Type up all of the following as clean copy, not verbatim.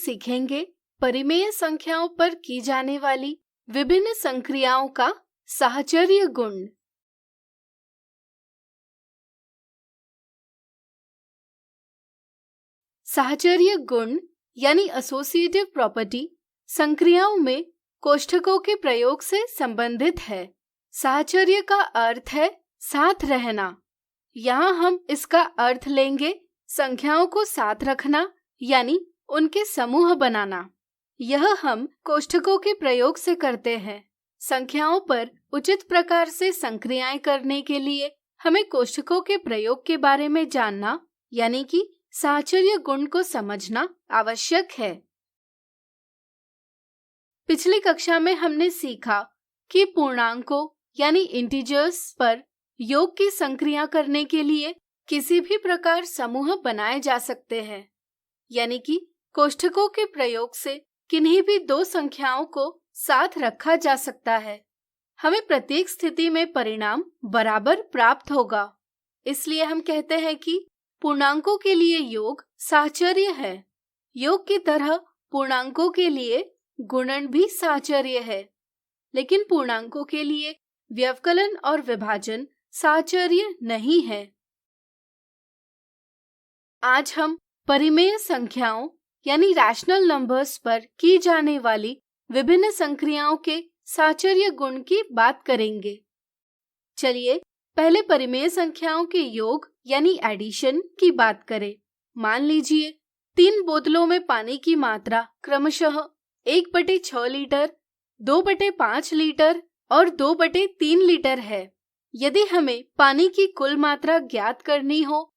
सीखेंगे परिमेय संख्याओं पर की जाने वाली विभिन्न संक्रियाओं का साहचर्य गुण। साहचर्य गुण यानी एसोसिएटिव प्रॉपर्टी संक्रियाओं में कोष्ठकों के प्रयोग से संबंधित है। साहचर्य का अर्थ है साथ रहना। यहाँ हम इसका अर्थ लेंगे संख्याओं को साथ रखना यानी उनके समूह बनाना। यह हम कोष्ठकों के प्रयोग से करते हैं। संख्याओं पर उचित प्रकार से संक्रियाएं करने के लिए हमें कोष्ठकों के प्रयोग के बारे में जानना यानी कि साहचर्य गुण को समझना आवश्यक है। पिछली कक्षा में हमने सीखा कि पूर्णांकों यानी इंटीजर्स पर योग की संक्रिया करने के लिए किसी भी प्रकार समूह बनाए जा सकते हैं, यानी कि कोष्ठकों के प्रयोग से किन्हीं भी दो संख्याओं को साथ रखा जा सकता है। हमें प्रत्येक स्थिति में परिणाम बराबर प्राप्त होगा। इसलिए हम कहते हैं कि पूर्णांकों के लिए योग साहचर्य है। योग की तरह पूर्णांकों के लिए गुणन भी साहचर्य है, लेकिन पूर्णांकों के लिए व्यवकलन और विभाजन साहचर्य नहीं है। आज हम परिमेय संख्याओं यानी रैशनल नंबर्स पर की जाने वाली विभिन्न संक्रियाओं के साहचर्य गुण की बात करेंगे। चलिए पहले परिमेय संख्याओं के योग यानी एडिशन की बात करें। मान लीजिए 3 बोतलों में पानी की मात्रा क्रमशः 1/6 लीटर, 2/5 लीटर और 2/3 लीटर है। यदि हमें पानी की कुल मात्रा ज्ञात करनी हो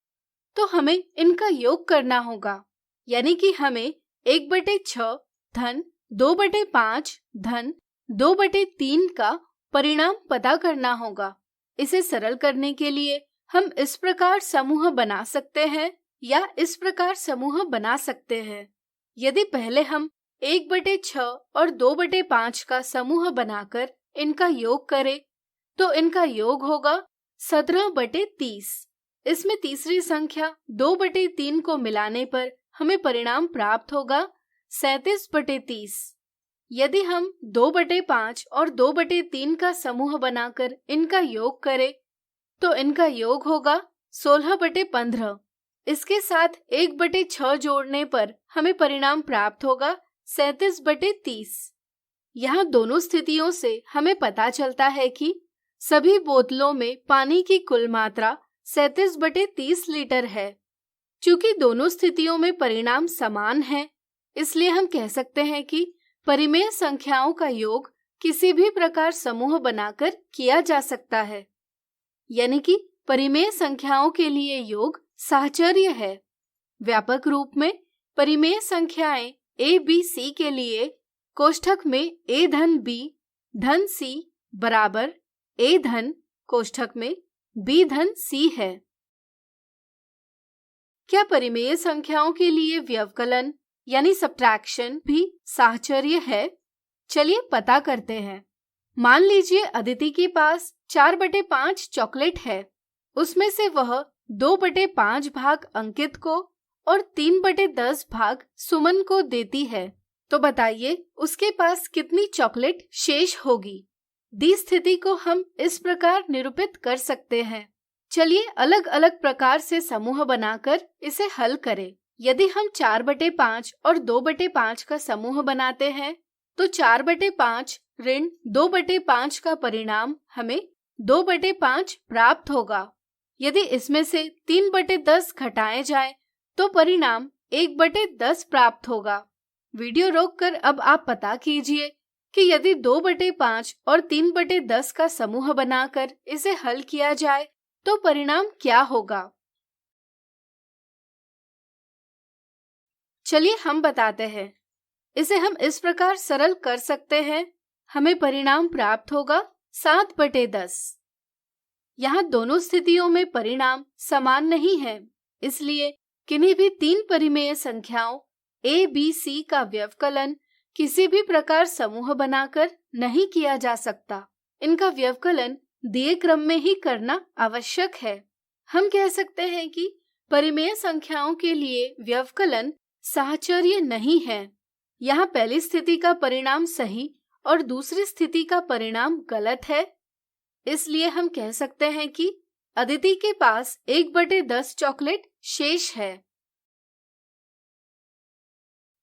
तो हमें इनका योग करना होगा, यानी कि हमें 1/6 धन 2/5 धन 2/3 का परिणाम पता करना होगा। इसे सरल करने के लिए हम इस प्रकार समूह बना सकते हैं या इस प्रकार समूह बना सकते हैं। यदि पहले हम 1/6 और 2/5 का समूह बनाकर इनका योग करें तो इनका योग होगा 17/30। इसमें तीसरी संख्या 2/3 को मिलाने पर हमें परिणाम प्राप्त होगा 37/30। यदि हम 2/5 और 2/3 का समूह बनाकर इनका योग करें तो इनका योग होगा 16/15। इसके साथ 1/6 जोड़ने पर हमें परिणाम प्राप्त होगा 37/30। यहाँ दोनों स्थितियों से हमें पता चलता है कि सभी बोतलों में पानी की कुल मात्रा 37/30 लीटर है। चूंकि दोनों स्थितियों में परिणाम समान है, इसलिए हम कह सकते हैं कि परिमेय संख्याओं का योग किसी भी प्रकार समूह बनाकर किया जा सकता है, यानी कि परिमेय संख्याओं के लिए योग साहचर्य है। व्यापक रूप में परिमेय संख्याएं a, b, c के लिए कोष्ठक में a धन b धन c बराबर a धन कोष्ठक में b धन c है। क्या परिमेय संख्याओं के लिए व्यवकलन यानी सब्ट्रैक्शन भी साहचर्य है? चलिए पता करते हैं। मान लीजिए अदिति के पास 4/5 चॉकलेट है। उसमें से वह 2/5 भाग अंकित को और 3/10 भाग सुमन को देती है। तो बताइए उसके पास कितनी चॉकलेट शेष होगी? दी स्थिति को हम इस प्रकार निरूपित कर सकते हैं। चलिए अलग अलग प्रकार से समूह बनाकर इसे हल करें। यदि हम 4/5 और 2/5 का समूह बनाते हैं तो 4/5 ऋण 2/5 का परिणाम हमें 2/5 प्राप्त होगा। यदि इसमें से 3/10 घटाए जाए तो परिणाम 1/10 प्राप्त होगा। वीडियो रोककर अब आप पता कीजिए कि यदि 2/5 और 3/10 का समूह बनाकर इसे हल किया जाए तो परिणाम क्या होगा? चलिए हम बताते हैं। इसे हम इस प्रकार सरल कर सकते हैं। हमें परिणाम प्राप्त होगा 7/10। यहाँ दोनों स्थितियों में परिणाम समान नहीं है, इसलिए किन्हीं भी 3 परिमेय संख्याओं a, b, c का व्यवकलन किसी भी प्रकार समूह बनाकर नहीं किया जा सकता। इनका व्यवकलन दिए क्रम में ही करना आवश्यक है। हम कह सकते हैं कि परिमेय संख्याओं के लिए व्यवकलन साहचर्य नहीं है। यहाँ पहली स्थिति का परिणाम सही और दूसरी स्थिति का परिणाम गलत है। इसलिए हम कह सकते हैं कि अदिति के पास 1/10 चॉकलेट शेष है।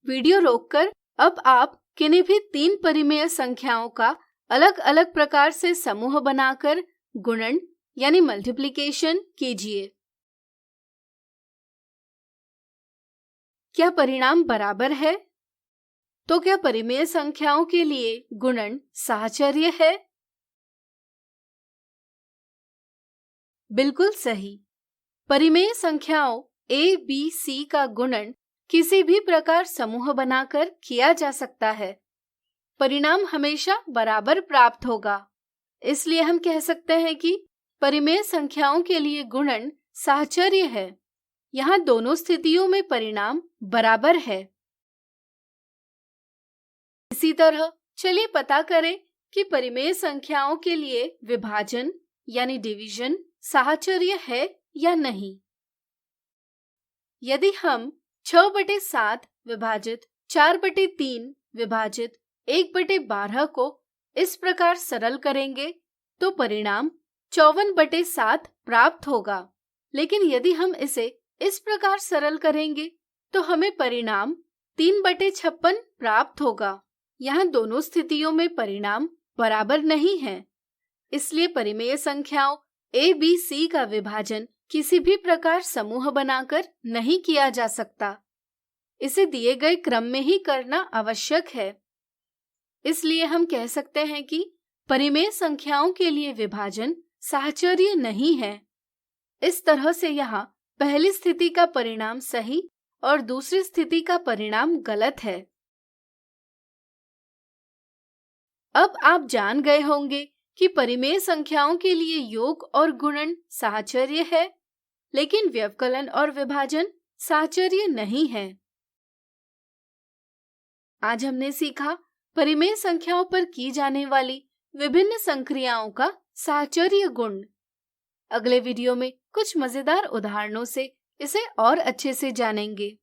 वीडियो रोककर अब आप किन्हीं भी 3 परिमेय संख्याओं का अलग अलग प्रकार से समूह बनाकर गुणन यानी मल्टीप्लिकेशन कीजिए। क्या परिणाम बराबर है? तो क्या परिमेय संख्याओं के लिए गुणन साहचर्य है? बिल्कुल सही। परिमेय संख्याओं A, B, C का गुणन किसी भी प्रकार समूह बनाकर किया जा सकता है। परिणाम हमेशा बराबर प्राप्त होगा। इसलिए हम कह सकते हैं कि परिमेय संख्याओं के लिए गुणन साहचर्य है। यहाँ दोनों स्थितियों में परिणाम बराबर है। इसी तरह चलिए पता करें कि परिमेय संख्याओं के लिए विभाजन यानी डिवीजन साहचर्य है या नहीं। यदि हम 6/7 विभाजित 4/3 विभाजित 1/12 को इस प्रकार सरल करेंगे तो परिणाम 54/7 प्राप्त होगा। लेकिन यदि हम इसे इस प्रकार सरल करेंगे तो हमें परिणाम 3/56 प्राप्त होगा। यहाँ दोनों स्थितियों में परिणाम बराबर नहीं है। इसलिए परिमेय संख्याओं A, B, C का विभाजन किसी भी प्रकार समूह बनाकर नहीं किया जा सकता। इसे दिए गए क्रम में ही करना आवश्यक है। इसलिए हम कह सकते हैं कि परिमेय संख्याओं के लिए विभाजन साहचर्य नहीं है। इस तरह से यहाँ पहली स्थिति का परिणाम सही और दूसरी स्थिति का परिणाम गलत है। अब आप जान गए होंगे कि परिमेय संख्याओं के लिए योग और गुणन साहचर्य है, लेकिन व्यवकलन और विभाजन साहचर्य नहीं है। आज हमने सीखा परिमेय संख्याओं पर की जाने वाली विभिन्न संक्रियाओं का साहचर्य गुण। अगले वीडियो में कुछ मजेदार उदाहरणों से इसे और अच्छे से जानेंगे।